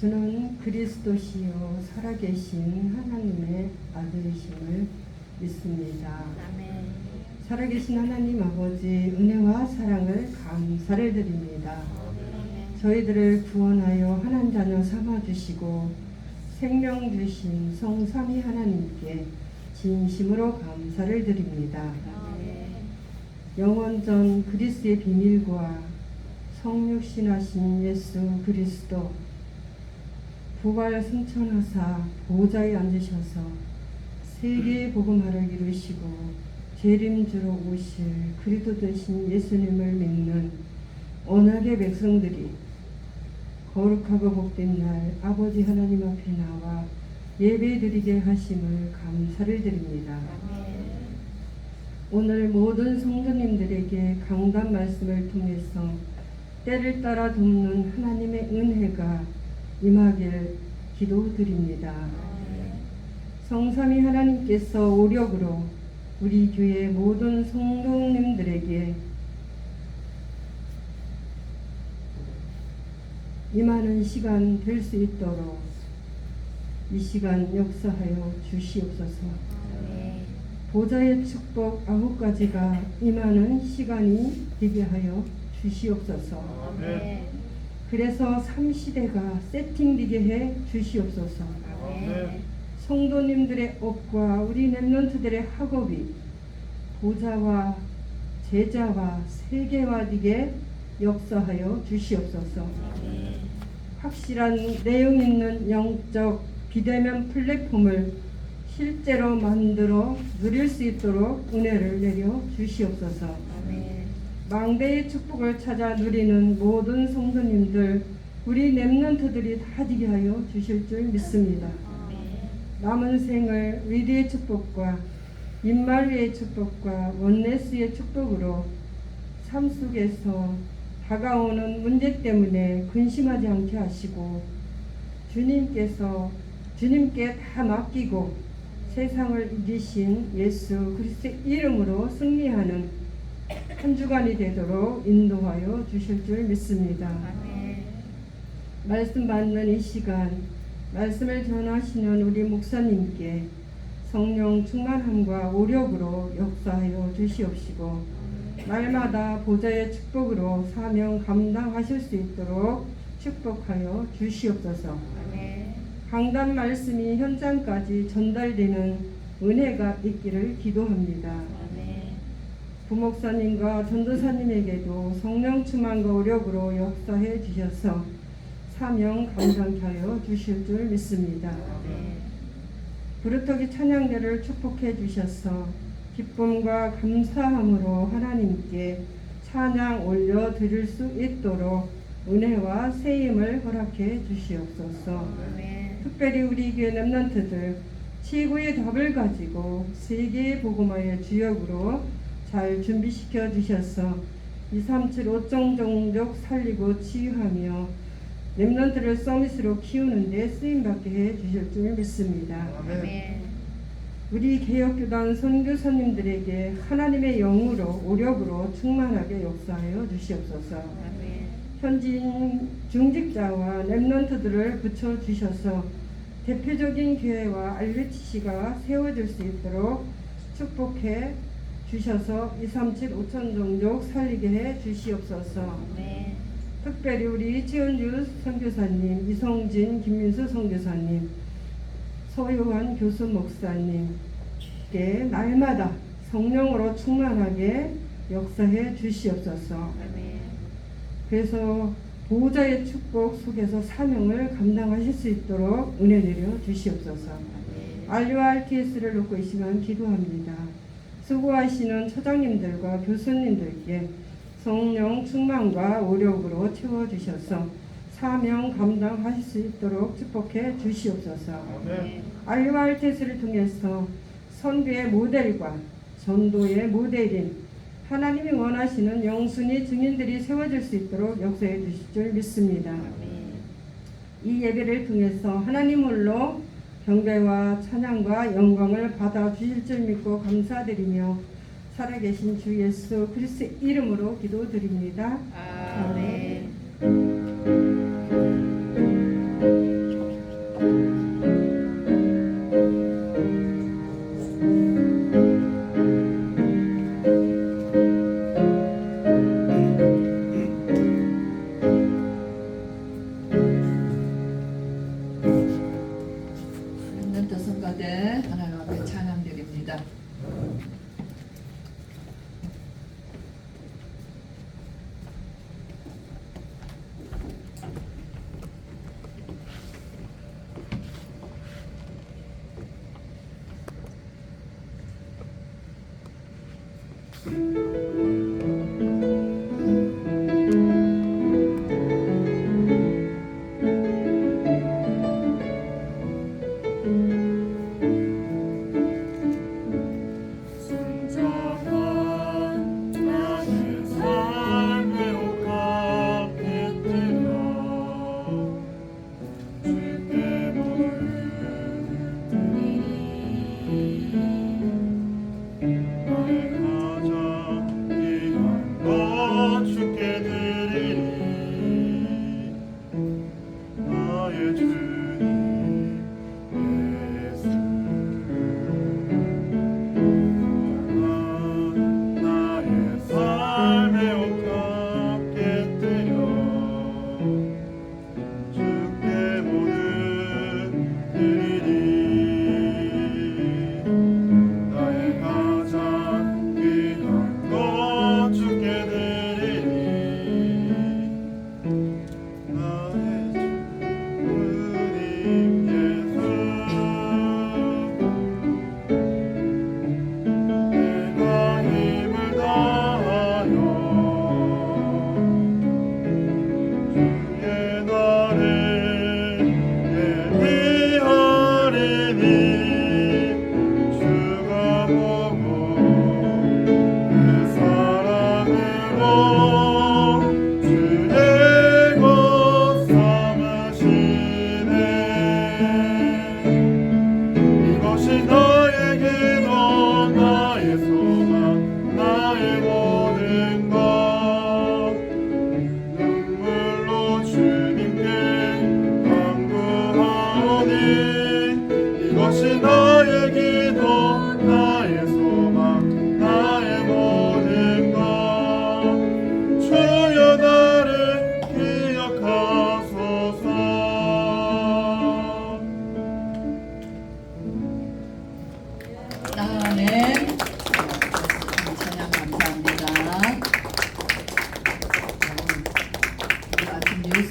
저는 그리스도시요 살아계신 하나님의 아들이심을 믿습니다. 아멘. 살아계신 하나님 아버지 은혜와 사랑을 감사를 드립니다. 저희들을 구원하여 하나님 자녀 삼아주시고 생명 주신 성삼위 하나님께 진심으로 감사를 드립니다. 영원전 그리스의 비밀과 성육신하신 예수 그리스도 부활 승천하사 보좌에 앉으셔서 세계의 복음화를 이루시고 재림주로 오실 그리스도 되신 예수님을 믿는 언약의 백성들이 거룩하고 복된 날 아버지 하나님 앞에 나와 예배드리게 하심을 감사를 드립니다. 오늘 모든 성도님들에게 강단 말씀을 통해서 때를 따라 돕는 하나님의 은혜가 임하길 기도드립니다. 성삼위 하나님께서 오력으로 우리 교회 모든 성도님들에게 임하는 시간 될 수 있도록 이 시간 역사하여 주시옵소서. 보좌의 축복 9가지가 임하는 시간이 되게 하여 주시옵소서. 그래서 3시대가 세팅되게 해 주시옵소서. 성도님들의 업과 우리 렘넌트들의 학업이 보좌와 제자와 세계화되게 역사하여 주시옵소서. 확실한 내용 있는 영적 비대면 플랫폼을 실제로 만들어 누릴 수 있도록 은혜를 내려 주시옵소서. 망대의 축복을 찾아 누리는 모든 성도님들, 우리 렘넌트들이 다 되게 하여 주실 줄 믿습니다. 남은 생을 위대의 축복과 임마리의 축복과 원네스의 축복으로 삶 속에서 다가오는 문제 때문에 근심하지 않게 하시고 주님께 다 맡기고 세상을 이기신 예수 그리스도의 이름으로 승리하는 한 주간이 되도록 인도하여 주실 줄 믿습니다. 말씀 받는 이 시간 말씀을 전하시는 우리 목사님께 성령 충만함과 오력으로 역사하여 주시옵시고 날마다 보좌의 축복으로 사명 감당하실 수 있도록 축복하여 주시옵소서. 강단 말씀이 현장까지 전달되는 은혜가 있기를 기도합니다. 부목사님과 전도사님에게도 성령 충만과 오력으로 역사해 주셔서 사명 감당케 하여 주실 줄 믿습니다. 부르터기 찬양대를 축복해 주셔서 기쁨과 감사함으로 하나님께 찬양 올려 드릴 수 있도록 은혜와 세임을 허락해 주시옵소서. 특별히 우리 교회 렘넌트들 최고의 답을 가지고 세계의 복음화의 주역으로 잘 준비시켜 주셔서 237 5종 종족 살리고 치유하며 렘넌트를 서밋으로 키우는 데 쓰임받게 해 주실 줄 믿습니다. 우리 개혁교단 선교사님들에게 하나님의 영으로 오력으로 충만하게 역사하여 주시옵소서. 현지인 중직자와 렘넌트들을 붙여주셔서 대표적인 교회와 RUTC가 세워질 수 있도록 축복해 주셔서 237 5천 종족 살리게 해 주시옵소서. 특별히 우리 지은주 선교사님, 이성진, 김민수 선교사님, 서요한 교수 목사님께 날마다 성령으로 충만하게 역사해 주시옵소서. 그래서 보호자의 축복 속에서 사명을 감당하실 수 있도록 은혜 내려 주시옵소서. RURTS를 놓고 이 시간 기도합니다. 수고하시는 처장님들과 교수님들께 성령 충만과 오력으로 채워주셔서 사명 감당하실 수 있도록 축복해 주시옵소서. RURTS를 통해서 선교의 모델과 전도의 모델인 하나님이 원하시는 영순위 증인들이 세워질 수 있도록 역사해 주실 줄 믿습니다. 이 예배를 통해서 하나님 홀로 경배와 찬양과 영광을 받아 주실 줄 믿고 감사드리며 살아계신 주 예수 그리스도의 이름으로 기도드립니다. 아멘. 성가대 하나님 앞에 찬양드립니다.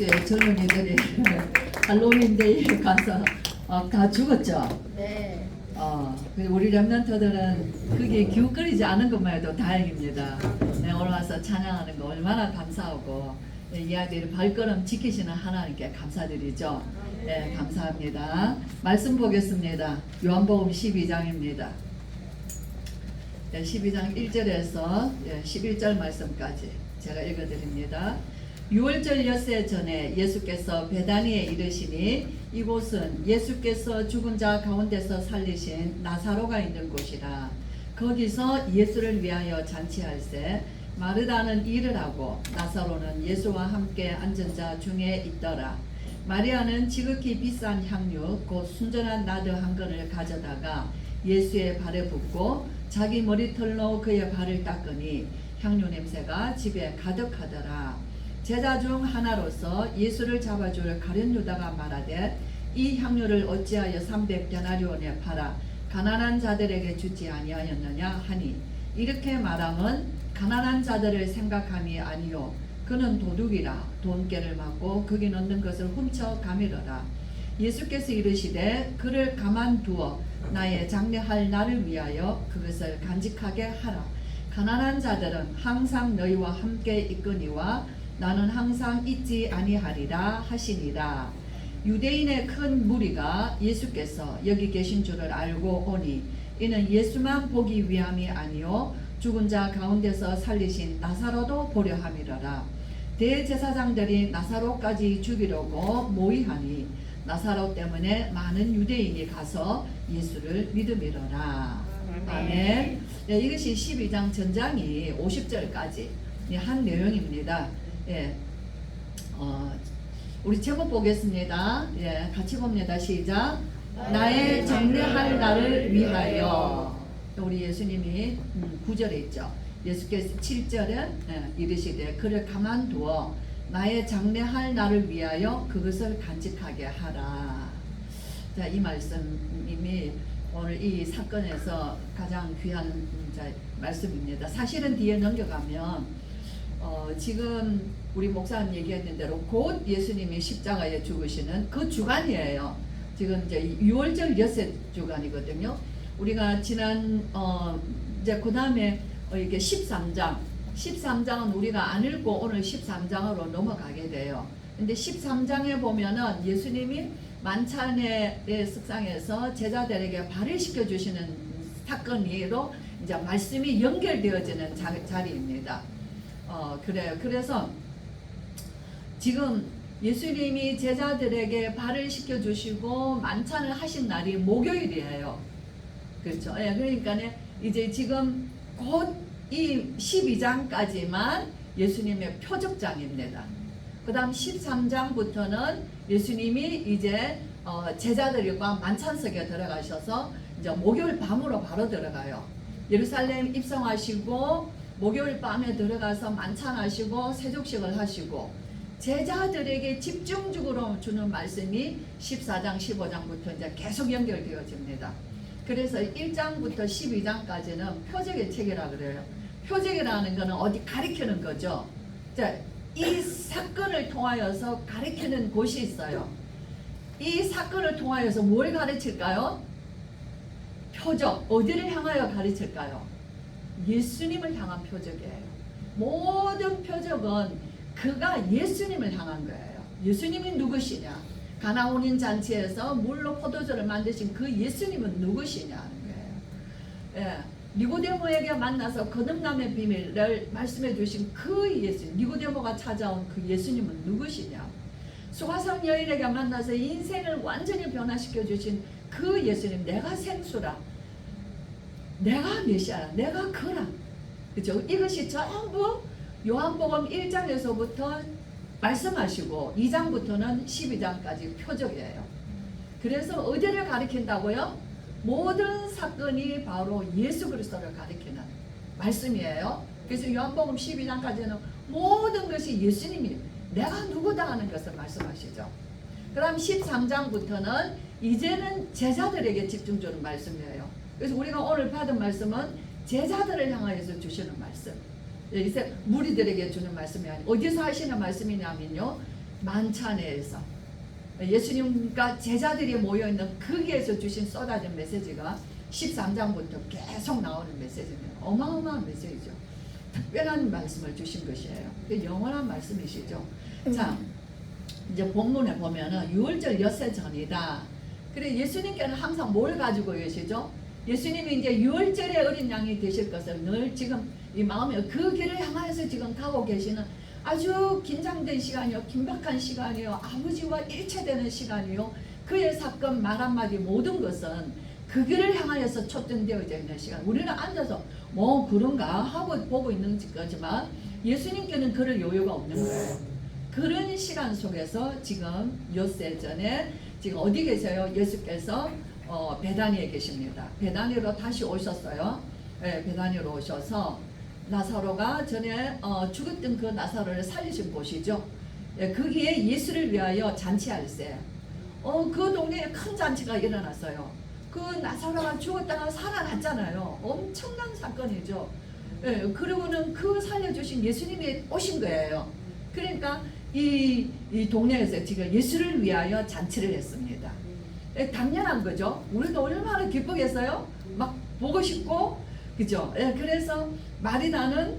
예수의 젊은이들이 할로윈데이에 가서 다 죽었죠. 네. 우리 렘넌트들은 그게 기웃거리지 않은 것만 해도 다행입니다. 네, 오늘 와서 찬양하는 거 얼마나 감사하고 이 아이들이 발걸음 지키시는 하나님께 감사드리죠. 네, 감사합니다. 말씀 보겠습니다. 요한복음 12장입니다. 네, 12장 1절에서 11절 말씀까지 제가 읽어드립니다. 6월절 엿새 전에 예수께서 베다니에 이르시니 이곳은 예수께서 죽은 자 가운데서 살리신 나사로가 있는 곳이라. 거기서 예수를 위하여 잔치할세 마르다는 일을 하고 나사로는 예수와 함께 앉은 자 중에 있더라. 마리아는 지극히 비싼 향유 곧 순전한 나드 한 근을 가져다가 예수의 발에 붓고 자기 머리털로 그의 발을 닦으니 향유 냄새가 집에 가득하더라. 제자 중 하나로서 예수를 잡아줄 가룟 유다가 말하되 이 향유를 어찌하여 300데나리온에 팔아 가난한 자들에게 주지 아니하였느냐 하니 이렇게 말함은 가난한 자들을 생각함이 아니요 그는 도둑이라 돈깨를 맞고 거기 넣는 것을 훔쳐 가밀어라. 예수께서 이르시되 그를 가만두어 나의 장례할 날을 위하여 그것을 간직하게 하라. 가난한 자들은 항상 너희와 함께 있거니와 나는 항상 있지 아니하리라 하시니라. 유대인의 큰 무리가 예수께서 여기 계신 줄을 알고 오니 이는 예수만 보기 위함이 아니요 죽은 자 가운데서 살리신 나사로도 보려 함이러라. 대제사장들이 나사로까지 죽이려고 모의하니 나사로 때문에 많은 유대인이 가서 예수를 믿음이러라. 아멘. 네, 이것이 12장 전장이 50절까지 한 내용입니다. 예, 우리 제목 보겠습니다. 예, 같이 봅니다. 시작. 나의 장례할 날을 위하여. 우리 예수님이 9절에 있죠. 예수께서 7절에 이르시되 그를 가만두어 나의 장례할 날을 위하여 그것을 간직하게 하라. 자, 이 말씀이 오늘 이 사건에서 가장 귀한 말씀입니다. 사실은 뒤에 넘겨가면 지금 우리 목사님 얘기했던 대로 곧 예수님이 십자가에 죽으시는 그 주간이에요. 지금 이제 6월절 엿새 주간이거든요. 우리가 지난 이제 그 다음에 이렇게 13장은 우리가 안 읽고 오늘 13장으로 넘어가게 돼요. 근데 13장에 보면은 예수님이 만찬의 석상에서 제자들에게 발을 시켜주시는 사건으로 이제 말씀이 연결되어지는 자리입니다. 그래요. 그래서 지금 예수님이 제자들에게 발을 시켜주시고 만찬을 하신 날이 목요일이에요. 그렇죠. 예, 그러니까 이제 지금 곧 이 12장까지만 예수님의 표적장입니다. 그 다음 13장부터는 예수님이 이제 제자들과 만찬석에 들어가셔서 이제 목요일 밤으로 바로 들어가요. 예루살렘 입성하시고 목요일 밤에 들어가서 만찬하시고 세족식을 하시고 제자들에게 집중적으로 주는 말씀이 14장 15장부터 이제 계속 연결되어집니다. 그래서 1장부터 12장까지는 표적의 책이라 그래요. 표적이라는 것은 어디 가리키는 거죠. 자, 이 사건을 통하여서 가리키는 곳이 있어요. 이 사건을 통하여서 뭘 가르칠까요? 표적. 어디를 향하여 가르칠까요? 예수님을 향한 표적이에요. 모든 표적은 그가 예수님을 향한 거예요. 예수님이 누구시냐? 가나온인 잔치에서 물로 포도주를 만드신 그 예수님은 누구시냐는 거예요. 예, 니고데모에게 만나서 거듭남의 비밀을 말씀해 주신 그 예수님, 니고데모가 찾아온 그 예수님은 누구시냐? 수가성 여인에게 만나서 인생을 완전히 변화시켜 주신 그 예수님, 내가 생수라, 내가 메시아라, 내가 그라. 그죠? 이것이 전부 요한복음 1장에서부터 말씀하시고 2장부터는 12장까지 표적이에요. 그래서 어디를 가리킨다고요? 모든 사건이 바로 예수 그리스도를 가리키는 말씀이에요. 그래서 요한복음 12장까지는 모든 것이 예수님이 내가 누구다 하는 것을 말씀하시죠. 그 다음 13장부터는 이제는 제자들에게 집중적인 말씀이에요. 그래서 우리가 오늘 받은 말씀은 제자들을 향하여서 주시는 말씀. 이제 무리들에게 주는 말씀이 아니고 어디서 하시는 말씀이냐면요, 만찬에서 예수님과 제자들이 모여있는 거기에서 주신 쏟아진 메시지가 13장부터 계속 나오는 메시지입니다. 어마어마한 메시지죠. 특별한 말씀을 주신 것이에요. 영원한 말씀이시죠. 자, 이제 본문에 보면은 6월절 엿새 전이다. 그래 예수님께는 항상 뭘 가지고 계시죠? 예수님이 이제 6월절에 어린 양이 되실 것을 늘 지금 이 마음에 그 길을 향하여서 지금 가고 계시는 아주 긴장된 시간이요, 긴박한 시간이요, 아버지와 일체되는 시간이요, 그의 사건 말 한마디 모든 것은 그 길을 향하여서 초점되어져 있는 시간. 우리는 앉아서 뭐 그런가 하고 보고 있는 거지만 예수님께는 그럴 여유가 없는 거예요. 그런 시간 속에서 지금 엿새 전에 지금 어디 계세요? 예수께서 베다니에 계십니다. 베다니로 다시 오셨어요. 네, 베다니로 오셔서 나사로가 전에 죽었던 그 나사로를 살리신 곳이죠. 예, 거기에 예수를 위하여 잔치할세. 그 동네에 큰 잔치가 일어났어요. 그 나사로가 죽었다가 살아났잖아요. 엄청난 사건이죠. 예, 그리고는 그 살려주신 예수님이 오신 거예요. 그러니까 이 동네에서 지금 예수를 위하여 잔치를 했습니다. 예, 당연한 거죠. 우리도 얼마나 기쁘겠어요? 막 보고 싶고, 그죠? 예, 그래서 마리나는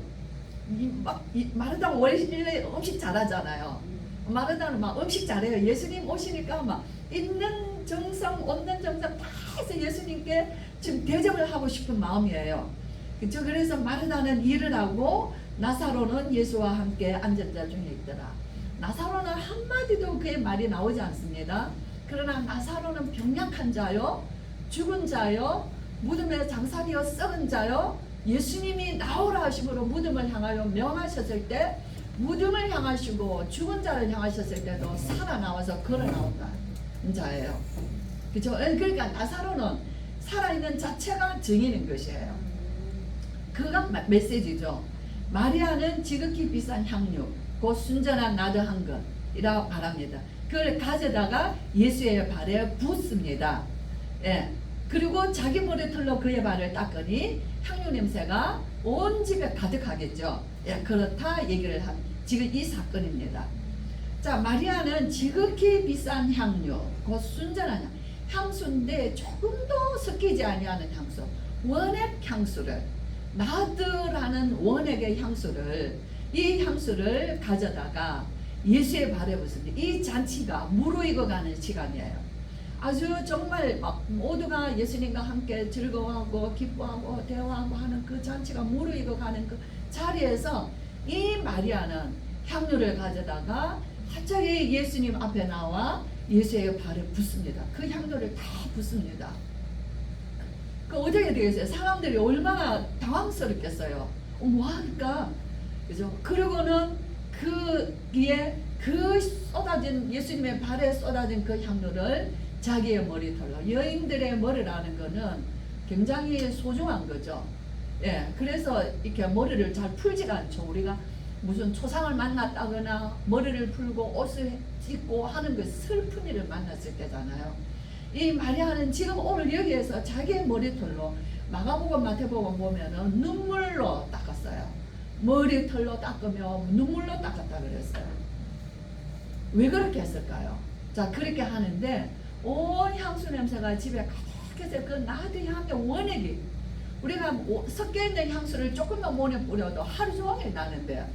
마르다가 원래 음식 잘하잖아요. 마르다는 막 음식 잘해요. 예수님 오시니까 막 있는 정성, 없는 정성 다 해서 예수님께 지금 대접을 하고 싶은 마음이에요. 그죠? 그래서 마르다는 일을 하고 나사로는 예수와 함께 앉은 자 중에 있더라. 나사로는 한마디도 그의 말이 나오지 않습니다. 그러나 나사로는 병약한 자요, 죽은 자요, 무덤에 장사되어 썩은 자요, 예수님이 나오라 하심으로 무덤을 향하여 명하셨을 때 무덤을 향하시고 죽은 자를 향하셨을 때도 살아나와서 걸어 나온다는 자예요. 그죠? 그러니까 나사로는 살아있는 자체가 증인인 것이에요. 그가 메시지죠. 마리아는 지극히 비싼 향유, 곧 순전한 나드한 것이라고 말합니다. 그걸 가져다가 예수의 발에 붓습니다. 예. 그리고 자기 머리털로 그의 발을 닦으니 향유 냄새가 온 집에 가득하겠죠. 예, 그렇다 얘기를 한 지금 이 사건입니다. 자, 마리아는 지극히 비싼 향유, 곧 순전한 향수인데 조금도 섞이지 아니하는 향수, 원액 향수를, 나드라는 원액의 향수를, 이 향수를 가져다가 예수의 발에 붓습니다. 이 잔치가 무르익어가는 시간이에요. 아주 정말 모두가 예수님과 함께 즐거워하고 기뻐하고 대화하고 하는 그 잔치가 무르익어가는 그 자리에서 이 마리아는 향유를 가져다가 갑자기 예수님 앞에 나와 예수의 발에 붓습니다. 그 향유를 다 붓습니다. 그 어떻게 되겠어요? 사람들이 얼마나 당황스럽겠어요. 뭐 할까? 그죠? 그리고는 그기에 그 쏟아진 예수님의 발에 쏟아진 그 향유를 자기의 머리털로, 여인들의 머리라는 거는 굉장히 소중한 거죠. 예, 그래서 이렇게 머리를 잘 풀지가 않죠. 우리가 무슨 초상을 만났다거나 머리를 풀고 옷을 입고 하는 그 슬픈 일을 만났을 때잖아요. 이 마리아는 지금 오늘 여기에서 자기의 머리털로, 마가복음 마태복음 보면은 눈물로 닦았어요. 머리털로 닦으며 눈물로 닦았다 그랬어요. 왜 그렇게 했을까요? 자, 그렇게 하는데 온 향수 냄새가 집에 가득해서 그 나드 향의 원액이, 우리가 섞여있는 향수를 조금만 몸에 뿌려도 하루 종일 나는데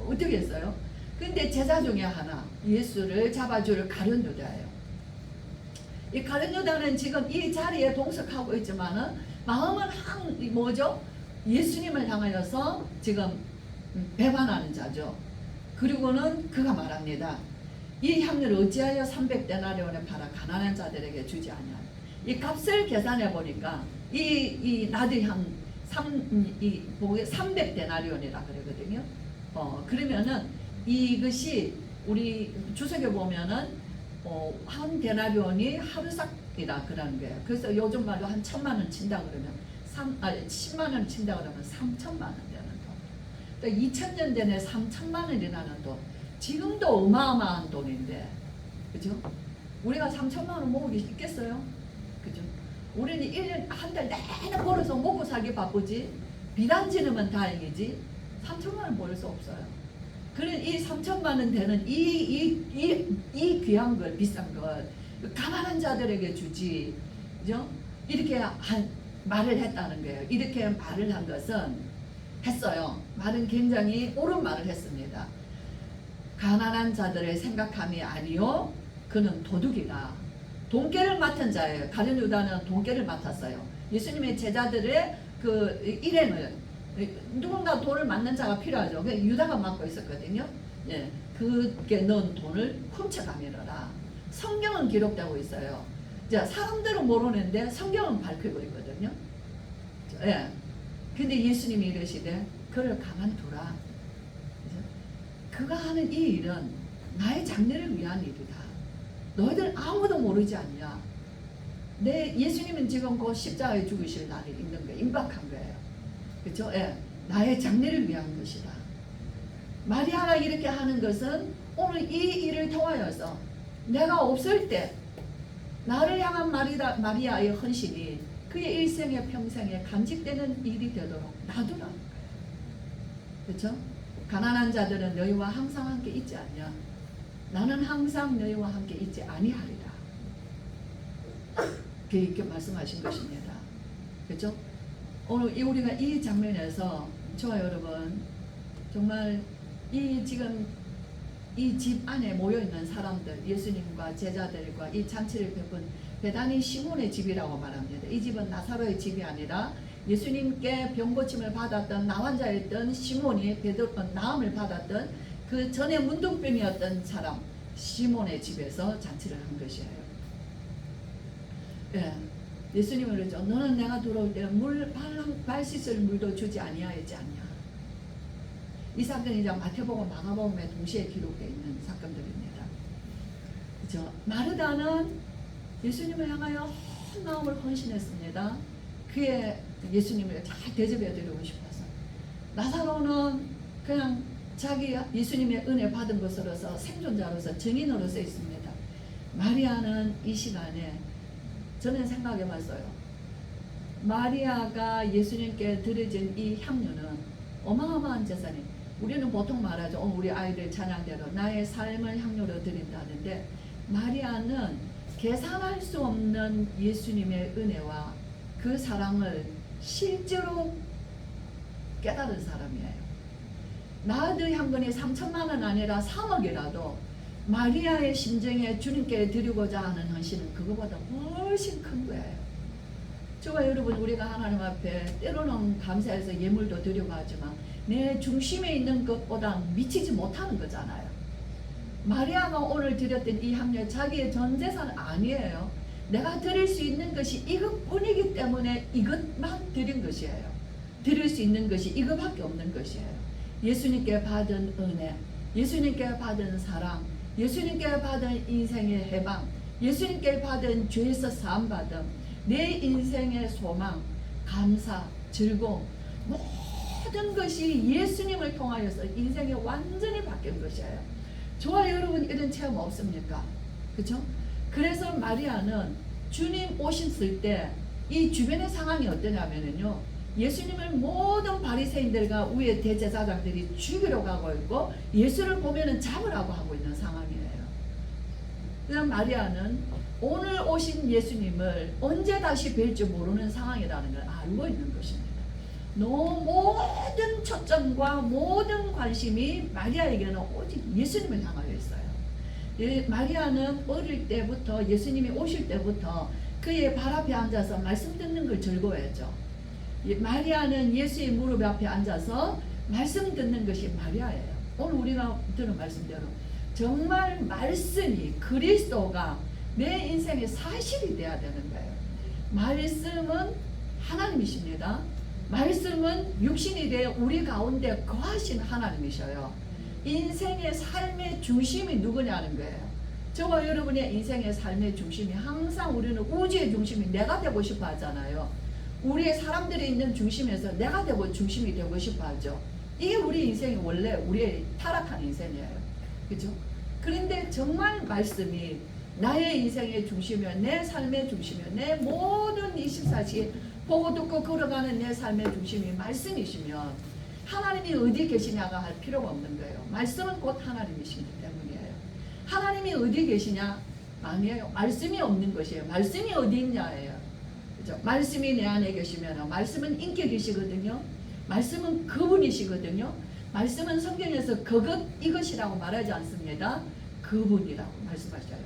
어떻게 했어요? 근데 제자 중에 하나, 예수를 잡아줄 가룟 유다예요. 이 가룟 유다는 지금 이 자리에 동석하고 있지만은 마음은 뭐죠? 예수님을 향하여서 지금 배반하는 자죠. 그리고는 그가 말합니다. 이 향유를 어찌하여 300데나리온에 팔아 가난한 자들에게 주지 아니하냐. 이 값을 계산해 보니까 이 나드향 300데나리온이라 그러거든요. 그러면은 이것이 우리 주석에 보면은 한 데나리온이 하루삭이라 그러는 거예요. 그래서 요즘 말로 한 1,000만 원 친다 그러면 10만 원 친다 그러면 3,000만 원 되는 돈. 또 2000년 전에 3,000만 원이라는 돈, 지금도 어마어마한 돈인데, 그죠? 우리가 3,000만 원 모으기 있겠어요? 그죠? 우리는 1년 한 달 내내 벌어서 먹고 살기 바쁘지, 비단 지르면 다행이지 3,000만 원 벌 수 없어요. 그런 이 3천만 원 되는 이 귀한 걸, 비싼 걸 가난한 자들에게 주지, 그죠? 이렇게 말을 했다는 거예요. 이렇게 말을 한 것은 했어요. 말은 굉장히 옳은 말을 했습니다. 가난한 자들의 생각함이 아니요, 그는 도둑이다. 돈깨를 맡은 자예요. 가룟 유다는 돈깨를 맡았어요. 예수님의 제자들의 그 일행을, 누군가 돈을 맡는 자가 필요하죠. 그 유다가 맡고 있었거든요. 예, 그게 넌 돈을 훔쳐가밀어라. 성경은 기록되고 있어요. 자, 사람들은 모르는데 성경은 밝히고 있거든요. 예. 근데 예수님이 이러시되 그를 가만두라. 그가 하는 이 일은 나의 장래를 위한 일이다. 너희들 아무도 모르지 않냐? 예수님은 지금 그 십자가에 죽으실 날이 있는 거예요. 임박한 거예요. 그렇죠? 예. 나의 장래를 위한 것이다. 마리아가 이렇게 하는 것은 오늘 이 일을 통하여서 내가 없을 때 나를 향한 마리아의 헌신이 그의 일생의 평생에 간직되는 일이 되도록 놔두라는 거예요. 그렇죠? 가난한 자들은 너희와 항상 함께 있지 않냐? 나는 항상 너희와 함께 있지 아니하리라. 이렇게 말씀하신 것입니다. 그렇죠? 오늘 우리가 이 장면에서 저와 여러분 정말 지금 이 집 안에 모여 있는 사람들, 예수님과 제자들과 이 잔치를 베푼 베다니 시몬의 집이라고 말합니다. 이 집은 나사로의 집이 아니라 예수님께 병고침을 받았던 나환자였던 시몬이 나음을 받았던 그 전에 문둥병이었던 사람 시몬의 집에서 잔치를 한 것이에요. 예, 예수님을 그러죠. 너는 내가 돌아올 때 발 씻을 물도 주지 아니하였지 않냐. 이 사건이 이제 마태복음, 마가복음에 동시에 기록되어 있는 사건들입니다. 그죠? 마르다는 예수님을 향하여 온 마음을 헌신했습니다. 그의 예수님을 잘 대접해드리고 싶어서. 나사로는 그냥 자기 예수님의 은혜 받은 것으로서 생존자로서 증인으로서 있습니다. 마리아는 이 시간에 저는 생각해봤어요. 마리아가 예수님께 드려진 이 향료는 어마어마한 재산이. 우리는 보통 말하죠. 우리 아이들 찬양대로 나의 삶을 향료로 드린다는데 마리아는 계산할 수 없는 예수님의 은혜와 그 사랑을 실제로 깨달은 사람이에요. 나드 향근이 3천만 원 아니라 3억이라도 마리아의 심정에 주님께 드리고자 하는 헌신은 그거보다 훨씬 큰 거예요. 저와 여러분, 우리가 하나님 앞에 때로는 감사해서 예물도 드리고 하지만 내 중심에 있는 것보다 미치지 못하는 거잖아요. 마리아가 오늘 드렸던 이 향료 자기의 전 재산 아니에요. 내가 드릴 수 있는 것이 이것뿐이기 때문에 이것만 드린 것이에요. 드릴 수 있는 것이 이것밖에 없는 것이에요. 예수님께 받은 은혜, 예수님께 받은 사랑, 예수님께 받은 인생의 해방, 예수님께 받은 죄에서 사함받음, 내 인생의 소망, 감사, 즐거움, 모든 것이 예수님을 통하여서 인생이 완전히 바뀐 것이에요. 저와 여러분 이런 체험 없습니까? 그렇죠? 그래서 마리아는 주님 오셨을 때 이 주변의 상황이 어떠냐면요, 예수님을 모든 바리새인들과 위에 대제사장들이 죽이려고 하고 있고 예수를 보면은 잡으라고 하고 있는 상황이에요. 그래서 마리아는 오늘 오신 예수님을 언제 다시 뵐지 모르는 상황이라는 걸 알고 있는 것입니다. 모든 초점과 모든 관심이 마리아에게는 오직 예수님을 향하여 있어요. 마리아는 어릴 때부터 예수님이 오실 때부터 그의 발 앞에 앉아서 말씀 듣는 걸 즐거워했죠. 마리아는 예수의 무릎 앞에 앉아서 말씀 듣는 것이 마리아예요. 오늘 우리가 들은 말씀대로 정말 말씀이, 그리스도가 내 인생의 사실이 돼야 되는 거예요. 말씀은 하나님이십니다. 말씀은 육신이 되어 우리 가운데 거하신 하나님이셔요. 인생의 삶의 중심이 누구냐는 거예요. 저와 여러분의 인생의 삶의 중심이 항상 우리는 우주의 중심이 내가 되고 싶어 하잖아요. 우리의 사람들이 있는 중심에서 내가 되고 중심이 되고 싶어 하죠. 이게 우리 인생이 원래 우리의 타락한 인생이에요. 그죠? 그런데 정말 말씀이 나의 인생의 중심이며 내 삶의 중심이며 내 모든 24시간 보고 듣고 걸어가는 내 삶의 중심이 말씀이시면 하나님이 어디 계시냐가 할 필요가 없는 거예요. 말씀은 곧 하나님이시기 때문이에요. 하나님이 어디 계시냐? 아니에요. 말씀이 없는 것이에요. 말씀이 어디 있냐예요. 그죠? 말씀이 내 안에 계시면 말씀은 인격이시거든요. 말씀은 그분이시거든요. 말씀은 성경에서 그것 이것이라고 말하지 않습니다. 그분이라고 말씀하셔요.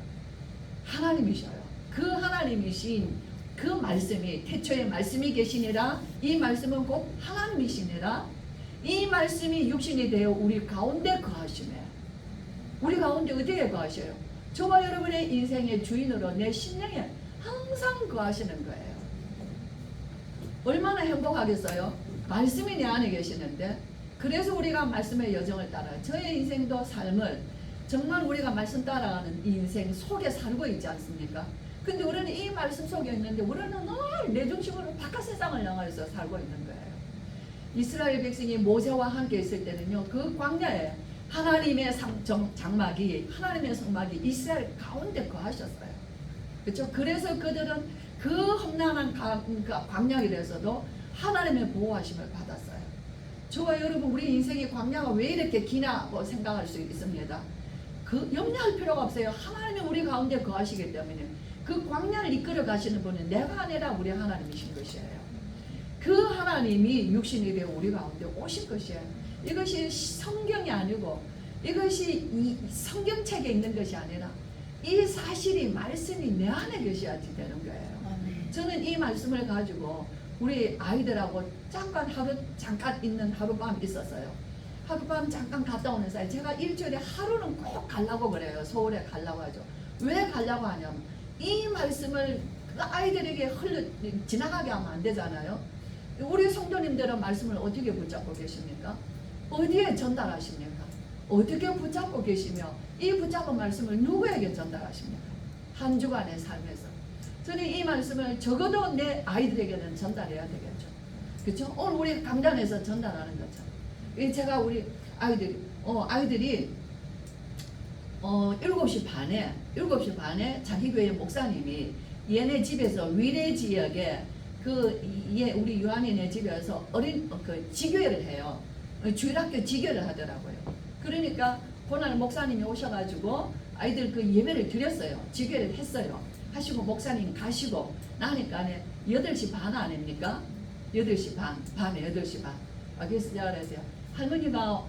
하나님이셔요. 그 하나님이신 그 말씀이 태초에 말씀이 계시니라. 이 말씀은 곧 하나님이시니라. 이 말씀이 육신이 되어 우리 가운데 거하시며 우리 가운데 어디에 거하셔요? 저와 여러분의 인생의 주인으로 내 심령에 항상 거하시는 거예요. 얼마나 행복하겠어요? 말씀이 내 안에 계시는데 그래서 우리가 말씀의 여정을 따라 저의 인생도 삶을 정말 우리가 말씀 따라가는 이 인생 속에 살고 있지 않습니까? 근데 우리는 이 말씀 속에 있는데 우리는 늘 내 중심으로 바깥 세상을 향해서 살고 있는 거예요. 이스라엘 백성이 모세와 함께 있을 때는요, 그 광야에 하나님의 장막이, 하나님의 성막이 이스라엘 가운데 거하셨어요. 그렇죠? 그래서 그들은 그 험난한 광야길에서도 하나님의 보호하심을 받았어요. 저와 여러분, 우리 인생의 광야가 왜 이렇게 기냐고 생각할 수 있습니다. 그 염려할 필요가 없어요. 하나님이 우리 가운데 거하시기 때문에 그 광야를 이끌어 가시는 분은 내가 아니라 우리 하나님이신 것이에요. 그 하나님이 육신이 되어 우리 가운데 오실 것이에요. 이것이 성경이 아니고 이것이 이 성경책에 있는 것이 아니라 이 사실이 말씀이 내 안에 계셔야지 되는 거예요. 저는 이 말씀을 가지고 우리 아이들하고 잠깐 있는 하룻밤 있었어요. 하룻밤 잠깐 갔다 오는 사이 제가 일주일에 하루는 꼭 가려고 그래요. 서울에 가려고 하죠. 왜 가려고 하냐면 이 말씀을 그 아이들에게 지나가게 하면 안 되잖아요. 우리 성도님들은 말씀을 어떻게 붙잡고 계십니까? 어디에 전달하십니까? 어떻게 붙잡고 계시며 이 붙잡은 말씀을 누구에게 전달하십니까? 한 주간의 삶에서 저는 이 말씀을 적어도 내 아이들에게는 전달해야 되겠죠. 그렇죠? 오늘 우리 강단에서 전달하는 것처럼 제가 우리 아이들이 7시 반에 자기 교회 목사님이 얘네 집에서 위례 지역에 우리 유한이네 집에서 지교회를 해요. 주일학교 지교를 하더라고요. 그러니까 그날 목사님이 오셔가지고 아이들 그 예배를 드렸어요. 지교를 했어요. 하시고 목사님 가시고 나니까 8시 반 아닙니까? 8시 반, 밤에 8시 반. 그래서 제가 그랬어요. 할머니가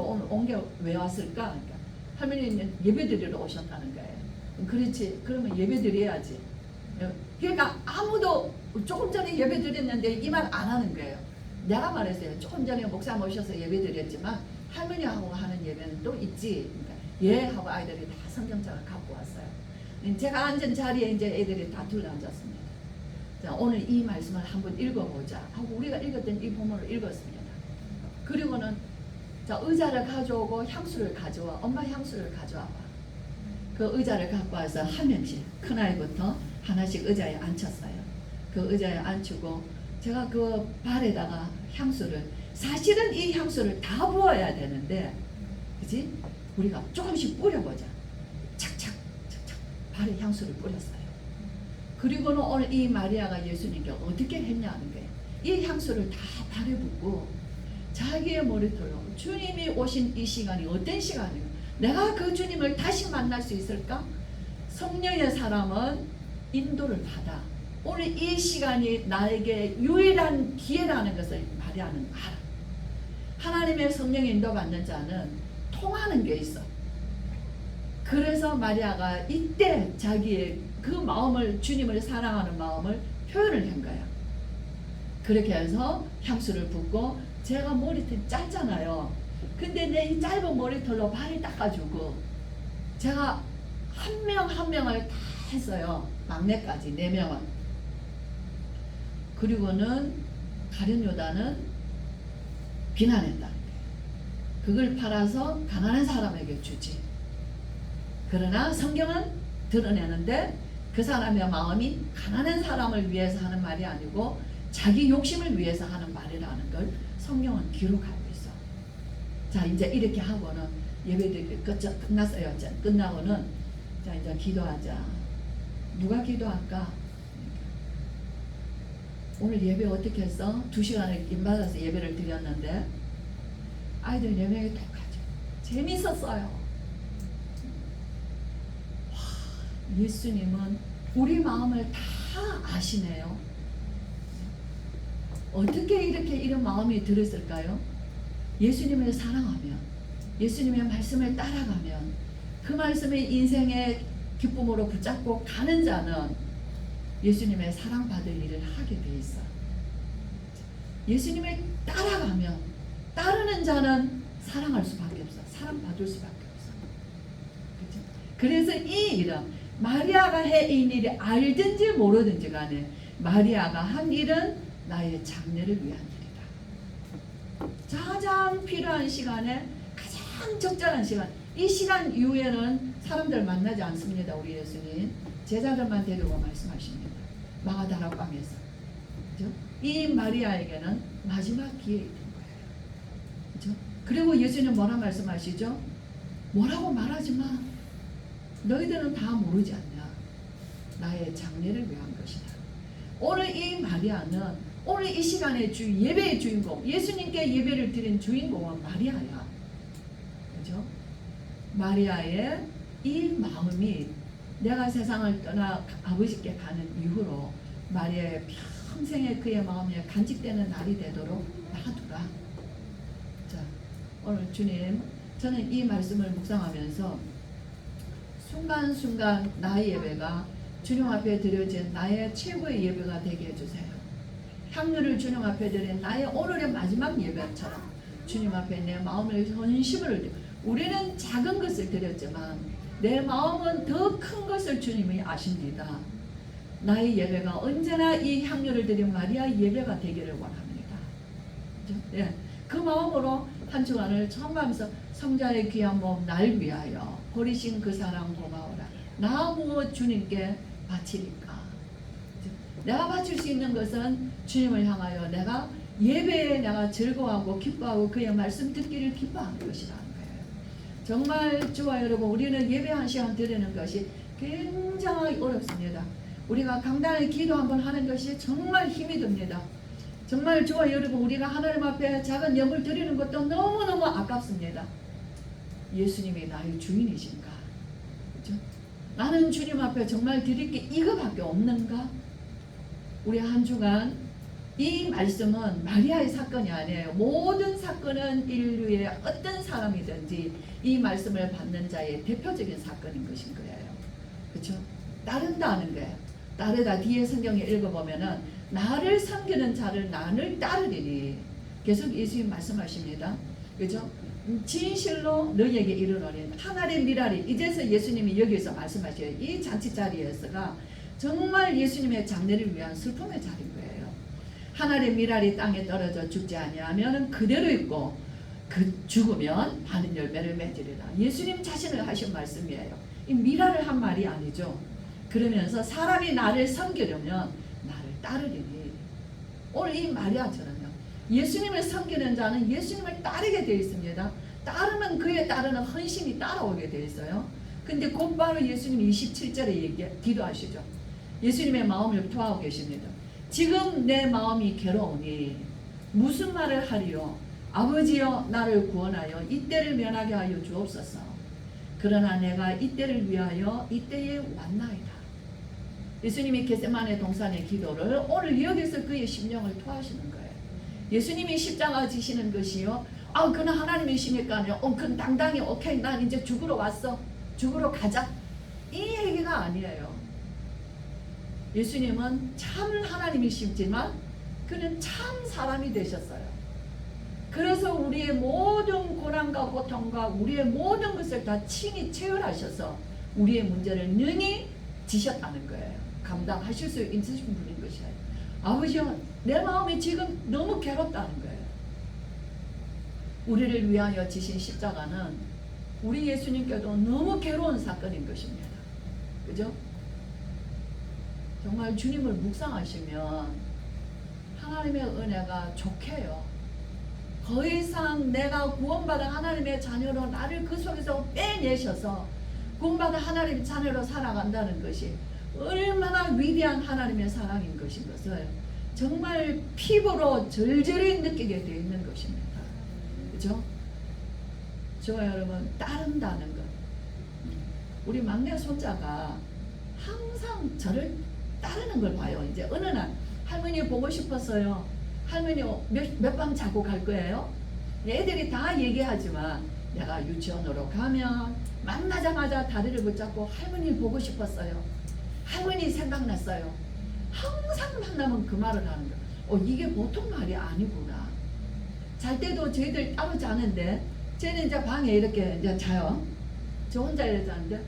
오늘 온 게 왜 왔을까? 그러니까 할머니는 예배 드리러 오셨다는 거예요. 그렇지. 그러면 예배 드려야지. 그러니까 아무도 조금 전에 예배 드렸는데 이 말 안 하는 거예요. 내가 말했어요. 조금 전에 목사님 오셔서 예배 드렸지만 할머니하고 하는 예배는 또 있지. 그러니까 예 하고 아이들이 다 성경책을 갖고 왔어요. 제가 앉은 자리에 이제 애들이 다 둘러앉았습니다. 자, 오늘 이 말씀을 한번 읽어보자 하고 우리가 읽었던 이 본문을 읽었습니다. 그리고는 자, 의자를 가져오고 향수를 가져와. 엄마 향수를 가져와봐. 그 의자를 갖고 와서 한 명씩 큰아이부터 하나씩 의자에 앉혔어요. 그 의자에 앉히고 제가 그 발에다가 향수를 사실은 이 향수를 다 부어야 되는데 그치? 우리가 조금씩 뿌려보자. 착착 착착 발에 향수를 뿌렸어요. 그리고는 오늘 이 마리아가 예수님께 어떻게 했냐는 거예요. 이 향수를 다 발에 붓고 자기의 머리털로 주님이 오신 이 시간이 어떤 시간이에요? 내가 그 주님을 다시 만날 수 있을까? 성령의 사람은 인도를 받아. 오늘 이 시간이 나에게 유일한 기회라는 것을 마리아는 알아. 하나님의 성령의 인도받는 자는 통하는 게 있어. 그래서 마리아가 이때 자기의 그 마음을, 주님을 사랑하는 마음을 표현을 한 거야. 그렇게 해서 향수를 붓고 제가 머리털 짧잖아요. 근데 내 이 짧은 머리털로 발을 닦아주고 제가 한 명 한 명을 다 했어요. 막내까지 4명은. 그리고는 가룟 요단은 비난했다는 거예요. 그걸 팔아서 가난한 사람에게 주지. 그러나 성경은 드러내는데 그 사람의 마음이 가난한 사람을 위해서 하는 말이 아니고 자기 욕심을 위해서 하는 말이라는 걸 성경은 기록하고 있어. 자, 이제 이렇게 하고는 예배드리기 끝났어요. 끝나고는 자, 이제 기도하자. 누가 기도할까? 오늘 예배 어떻게 했어? 2시간을 인받아서 예배를 드렸는데 아이들 4명이 똑같죠. 재밌었어요. 와, 예수님은 우리 마음을 다 아시네요. 어떻게 이렇게 이런 마음이 들었을까요? 예수님을 사랑하면, 예수님의 말씀을 따라가면, 그 말씀을 인생의 기쁨으로 붙잡고 가는 자는 예수님의 사랑받을 일을 하게 돼 있어. 예수님을 따라가면, 따르는 자는 사랑할 수밖에 없어. 사랑받을 수밖에 없어. 그렇죠? 그래서 이 일은 마리아가 해인 일이 알든지 모르든지 간에 마리아가 한 일은 나의 장래를 위한 일이다. 가장 필요한 시간에 가장 적절한 시간, 이 시간 이후에는 사람들 만나지 않습니다. 우리 예수님 제자들만 데리고 말씀하십니다. 마가다락방에서. 그렇죠? 이 마리아에게는 마지막 기회였던 거예요. 그렇죠? 그리고 예수님 뭐라 말씀하시죠? 뭐라고 말하지 마. 너희들은 다 모르지 않냐. 나의 장래를 위한 것이다. 오늘 이 마리아는 오늘 이 시간의 예배의 주인공, 예수님께 예배를 드린 주인공은 마리아야. 그죠? 마리아의 이 마음이 내가 세상을 떠나 아버지께 가는 이후로 마리아의 평생의 그의 마음에 간직되는 날이 되도록 놔두라. 자, 오늘 주님, 저는 이 말씀을 묵상하면서 순간순간 나의 예배가 주님 앞에 드려진 나의 최고의 예배가 되게 해주세요. 향유를 주님 앞에 드린 나의 오늘의 마지막 예배처럼 주님 앞에 내 마음을 헌심을, 우리는 작은 것을 드렸지만 내 마음은 더 큰 것을 주님이 아십니다. 나의 예배가 언제나 이 향유를 드린 마리아 예배가 되기를 원합니다. 그렇죠? 예. 그 마음으로 한 주간을 청하면서 성자의 귀한 몸 날 위하여 버리신 그 사랑 고마워라. 나 무엇 주님께 바치리까? 내가 바칠 수 있는 것은 주님을 향하여 내가 예배에 내가 즐거워하고 기뻐하고 그의 말씀 듣기를 기뻐하는 것이라는 거예요. 정말 주와 여러분, 우리는 예배 한 시간 드리는 것이 굉장히 어렵습니다. 우리가 강단에 기도 한번 하는 것이 정말 힘이 듭니다. 정말 주와 여러분, 우리가 하나님 앞에 작은 예물 드리는 것도 너무너무 아깝습니다. 예수님이 나의 주인이신가? 그렇죠? 나는 주님 앞에 정말 드릴 게 이거밖에 없는가? 우리 한 주간 이 말씀은 마리아의 사건이 아니에요. 모든 사건은 인류의 어떤 사람이든지 이 말씀을 받는 자의 대표적인 사건인 것인 거예요. 그렇죠? 따른다는 거예요. 따르다 뒤에 성경에 읽어보면은 나를 섬기는 자를 나를 따르리니 계속 예수님 말씀하십니다. 그렇죠? 진실로 너희에게 이르노니 하늘의 미랄이, 이제서 예수님이 여기서 말씀하셔요. 이 잔치 자리에서가 정말 예수님의 장례를 위한 슬픔의 자리인 거예요. 하늘의 미랄이 땅에 떨어져 죽지 아니하면 그대로 있고 그 죽으면 많은 열매를 맺으리라. 예수님 자신을 하신 말씀이에요. 이 미랄을 한 말이 아니죠. 그러면서 사람이 나를 섬기려면 나를 따르리니. 오늘 이 마리아처럼요. 예수님을 섬기는 자는 예수님을 따르게 되어 있습니다. 따르면 그에 따르는 헌신이 따라오게 되어 있어요. 근데 곧바로 예수님이 27절에 기도하시죠. 예수님의 마음을 토하고 계십니다. 지금 내 마음이 괴로우니 무슨 말을 하리요? 아버지여 나를 구원하여 이때를 면하게 하여 주옵소서. 그러나 내가 이때를 위하여 이때에 왔나이다. 예수님이 겟세마네 동산의 기도를 오늘 여기서 그의 심령을 토하시는 거예요. 예수님이 십자가 지시는 것이요, 그는 하나님이시니까요, 그건 당당히 오케이, 난 이제 죽으러 왔어, 죽으러 가자, 이 얘기가 아니에요. 예수님은 참 하나님이시지만 그는 참 사람이 되셨어요. 그래서 우리의 모든 고난과 고통과 우리의 모든 것을 다 친히 체험하셔서 우리의 문제를 능히 지셨다는 거예요. 감당하실 수 있으신 분인 것이에요. 아버지요, 내 마음이 지금 너무 괴롭다는 거예요. 우리를 위하여 지신 십자가는 우리 예수님께도 너무 괴로운 사건인 것입니다. 그죠? 정말 주님을 묵상하시면 하나님의 은혜가 좋게요. 더 이상 내가 구원받은 하나님의 자녀로 나를 그 속에서 빼내셔서 구원받은 하나님의 자녀로 살아간다는 것이 얼마나 위대한 하나님의 사랑인 것인 것을 정말 피부로 절절히 느끼게 되어 있는 것입니다. 그죠? 저와 여러분, 따른다는 것. 우리 막내 손자가 항상 저를 따르는 걸 봐요. 이제 어느 날 할머니 보고 싶었어요. 할머니 몇 밤 자고 갈 거예요? 애들이 다 얘기하지만 내가 유치원으로 가면 만나자마자 다리를 붙잡고 할머니 보고 싶었어요. 할머니 생각났어요. 항상 만나면 그 말을 하는 거야. 이게 보통 말이 아니구나. 잘 때도 저희들 따로 자는데 쟤는 이제 방에 이렇게 이제 자요. 저 혼자 이렇게 자는데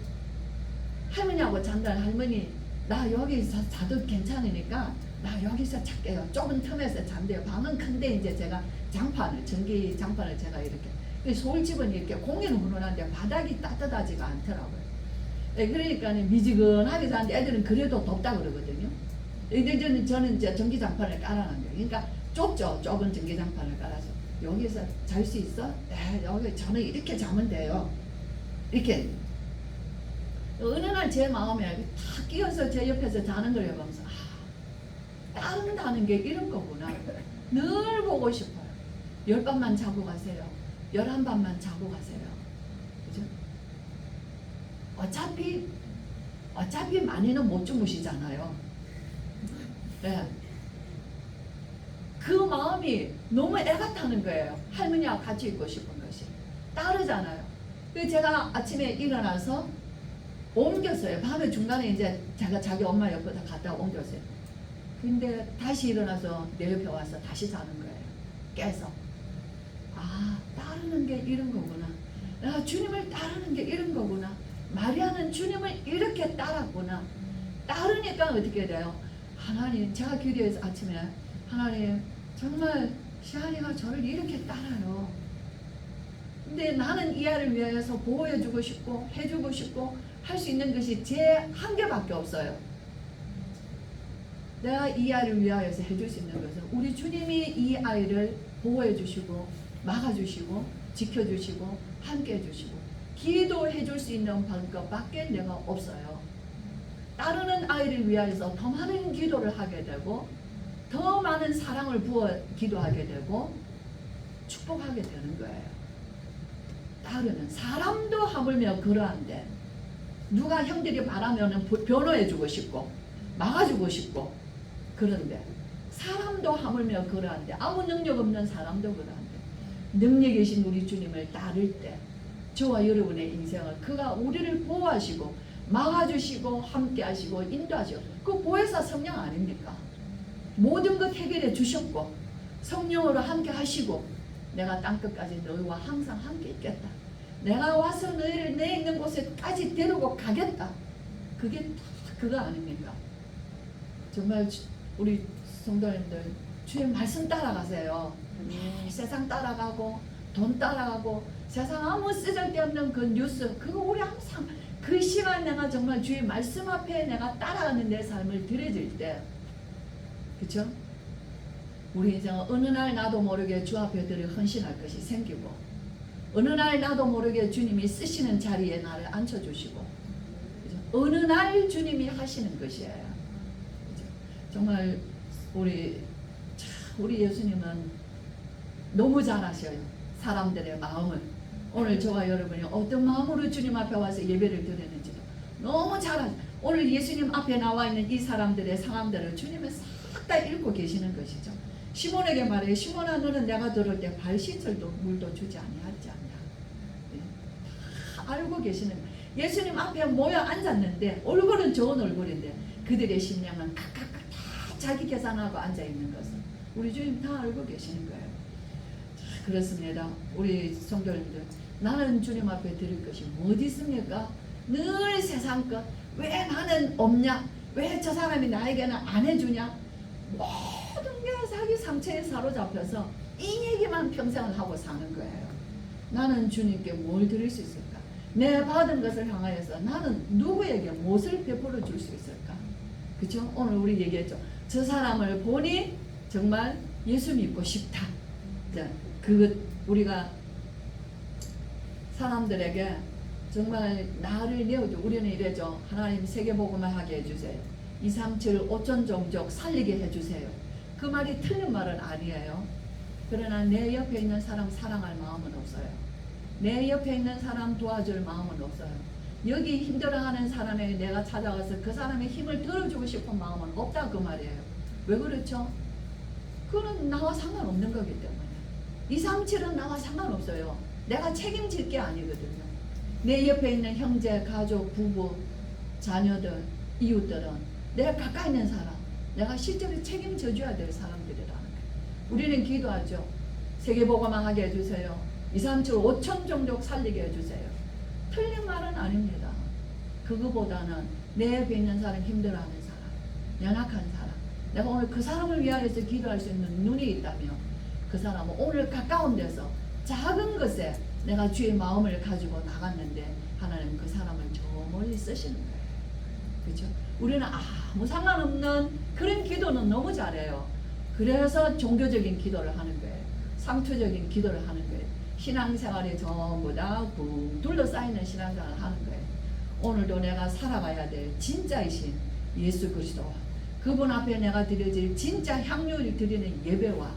할머니하고 잔다는 할머니 나 여기서 자도 괜찮으니까 나 여기서 잘게요. 좁은 틈에서 잔대요. 방은 큰데 이제 제가 전기 장판을 제가 이렇게 서울집은 이렇게 공기는 훈훈한데 바닥이 따뜻하지가 않더라고요. 그러니까 미지근하게 자는데 애들은 그래도 덥다 그러거든요. 저는 이제 전기장판을 깔아놨어요. 그러니까 좁죠. 좁은 전기장판을 깔아서 여기서 잘 수 있어? 네, 여기 저는 이렇게 자면 돼요. 이렇게 어느 날 제 마음에 탁 끼어서 제 옆에서 자는 걸 보면서 따른다는 게 이런 거구나. 늘 보고 싶어요. 10밤만 자고 가세요. 11밤만 자고 가세요. 그죠? 어차피 많이는 못 주무시잖아요. 네. 그 마음이 너무 애가 타는 거예요. 할머니와 같이 있고 싶은 것이. 따르잖아요. 그래서 제가 아침에 일어나서 옮겼어요. 밤에 중간에 이제 제가 자기 엄마 옆에다 갔다가 옮겼어요. 근데 다시 일어나서 내 옆에 와서 다시 자는 거예요. 깨서. 따르는 게 이런 거구나. 내가 주님을 따르는 게 이런 거구나. 마리아는 주님을 이렇게 따랐구나. 따르니까 어떻게 돼요? 하나님, 제가 기도해서 아침에 하나님 정말 시안이가 저를 이렇게 따라요. 근데 나는 이 아이를 위해서 보호해주고 싶고 해주고 싶고 할 수 있는 것이 제 한계밖에 없어요. 내가 이 아이를 위하여서 해줄 수 있는 것은 우리 주님이 이 아이를 보호해 주시고 막아주시고 지켜주시고 함께 해주시고 기도해 줄 수 있는 방법밖에 내가 없어요. 따르는 아이를 위하여서 더 많은 기도를 하게 되고 더 많은 사랑을 부어 기도하게 되고 축복하게 되는 거예요. 따르는 사람도 하물며 그러한데 누가 형들이 바라면 변호해 주고 싶고 막아주고 싶고 그런데 사람도 하물며 그러한데 아무 능력 없는 사람도 그러한데 능력 계신 우리 주님을 따를 때 저와 여러분의 인생을 그가 우리를 보호하시고 막아주시고 함께하시고 인도하시고 그 보혜사 성령 아닙니까? 모든 것 해결해 주셨고 성령으로 함께 하시고 내가 땅끝까지 너희와 항상 함께 있겠다. 내가 와서 너희를 내 있는 곳에까지 데리고 가겠다. 그게 다 그거 아닙니까? 정말 우리 성도님들 주의 말씀 따라가세요. 세상 따라가고 돈 따라가고 세상 아무 쓰잘데없는 그 뉴스 그거 우리 항상 그 시간 내가 정말 주의 말씀 앞에 내가 따라가는 내 삶을 들여질 때 그쵸? 우리 이제 어느 날 나도 모르게 주 앞에 들여 헌신할 것이 생기고 어느 날 나도 모르게 주님이 쓰시는 자리에 나를 앉혀주시고 그죠? 어느 날 주님이 하시는 것이에요. 그죠? 정말 우리 예수님은 너무 잘하셔요. 사람들의 마음을 오늘 저와 여러분이 어떤 마음으로 주님 앞에 와서 예배를 드리는지도 너무 잘하셔요. 오늘 예수님 앞에 나와 있는 이 사람들의 상황들을 주님은 싹 다 읽고 계시는 것이죠. 시몬에게 말해요. 시몬아 너는 내가 들을 때 발 씻을도 물도 주지 아니하지 않냐. 다 알고 계시는 거예요. 예수님 앞에 모여 앉았는데 얼굴은 좋은 얼굴인데 그들의 심령은 각각 다 자기 계산하고 앉아있는 것을 우리 주님 다 알고 계시는 거예요. 그렇습니다. 우리 성도님들 나는 주님 앞에 드릴 것이 어디 있습니까? 늘 세상 것. 왜 나는 없냐? 왜 저 사람이 나에게는 안 해주냐? 모든 게 자기 상처에 사로잡혀서 이 얘기만 평생을 하고 사는 거예요. 나는 주님께 뭘 드릴 수 있을까? 내 받은 것을 향하여서 나는 누구에게 무엇을 베풀어 줄 수 있을까? 그렇죠? 오늘 우리 얘기했죠. 저 사람을 보니 정말 예수 믿고 싶다. 우리가 사람들에게 정말 나를 내어줘. 우리는 이래죠. 하나님 세계복음을 하게 해주세요. 2, 3, 7, 5천 종족 살리게 해주세요. 그 말이 틀린 말은 아니에요. 그러나 내 옆에 있는 사람 사랑할 마음은 없어요. 내 옆에 있는 사람 도와줄 마음은 없어요. 여기 힘들어하는 사람에게 내가 찾아가서 그 사람의 힘을 들어주고 싶은 마음은 없다 그 말이에요. 왜 그렇죠? 그건 나와 상관없는 거기 때문에. 237은 나와 상관없어요. 내가 책임질 게 아니거든요. 내 옆에 있는 형제, 가족, 부부, 자녀들, 이웃들은 내가 가까이 있는 사람, 내가 실제로 책임져 줘야 될 사람들이라는 거예요. 우리는 기도하죠. 세계복음화 하게 해주세요. 237 5천 종족 살리게 해주세요. 틀린 말은 아닙니다. 그거보다는 내 옆에 있는 사람, 힘들어하는 사람, 연약한 사람, 내가 오늘 그 사람을 위하여서 기도할 수 있는 눈이 있다면 그 사람은 오늘 가까운 데서 작은 것에 내가 주의 마음을 가지고 나갔는데 하나님 그 사람을 저 멀리 쓰시는 거예요. 그렇죠? 우리는 아무 상관없는 그런 기도는 너무 잘해요. 그래서 종교적인 기도를 하는 거예요. 상투적인 기도를 하는 거예요. 신앙생활이 전부 다 둘러싸이는 신앙생활을 하는 거예요. 오늘도 내가 살아가야 될 진짜이신 예수 그리스도, 그분 앞에 내가 드려질 진짜 향유를 드리는 예배와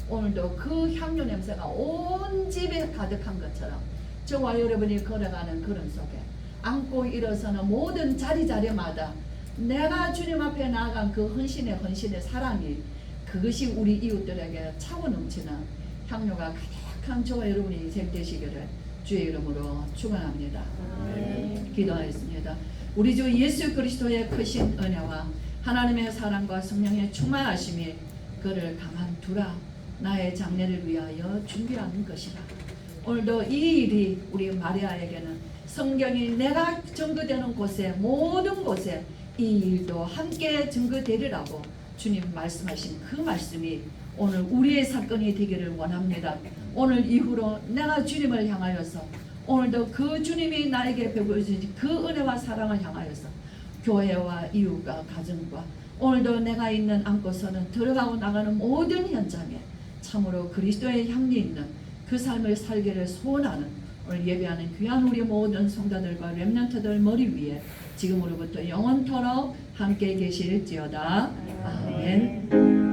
오늘도 그 향유 냄새가 온 집에 가득한 것처럼 저와 여러분이 걸어가는 그런 속에 앉고 일어서는 모든 자리마다 내가 주님 앞에 나아간 그 헌신의 사랑이, 그것이 우리 이웃들에게 차고 넘치는 향유가 가득한 저와 여러분의 인생 되시기를 주의 이름으로 축원합니다. 기도하겠습니다. 우리 주 예수 그리스도의 크신 은혜와 하나님의 사랑과 성령의 충만하심이 그를 가만두라 나의 장래를 위하여 준비하는 것이라. 오늘도 이 일이 우리 마리아에게는 성경이 내가 증거되는 곳에 모든 곳에 이 일도 함께 증거되리라고 주님 말씀하신 그 말씀이 오늘 우리의 사건이 되기를 원합니다. 오늘 이후로 내가 주님을 향하여서 오늘도 그 주님이 나에게 베푸신 그 은혜와 사랑을 향하여서 교회와 이웃과 가정과 오늘도 내가 있는 안고서는 들어가고 나가는 모든 현장에 참으로 그리스도의 향기 있는 그 삶을 살기를 소원하는 오늘 예배하는 귀한 우리 모든 성도들과 렘넌트들 머리 위에 지금으로부터 영원토록 함께 계실지어다. 아멘.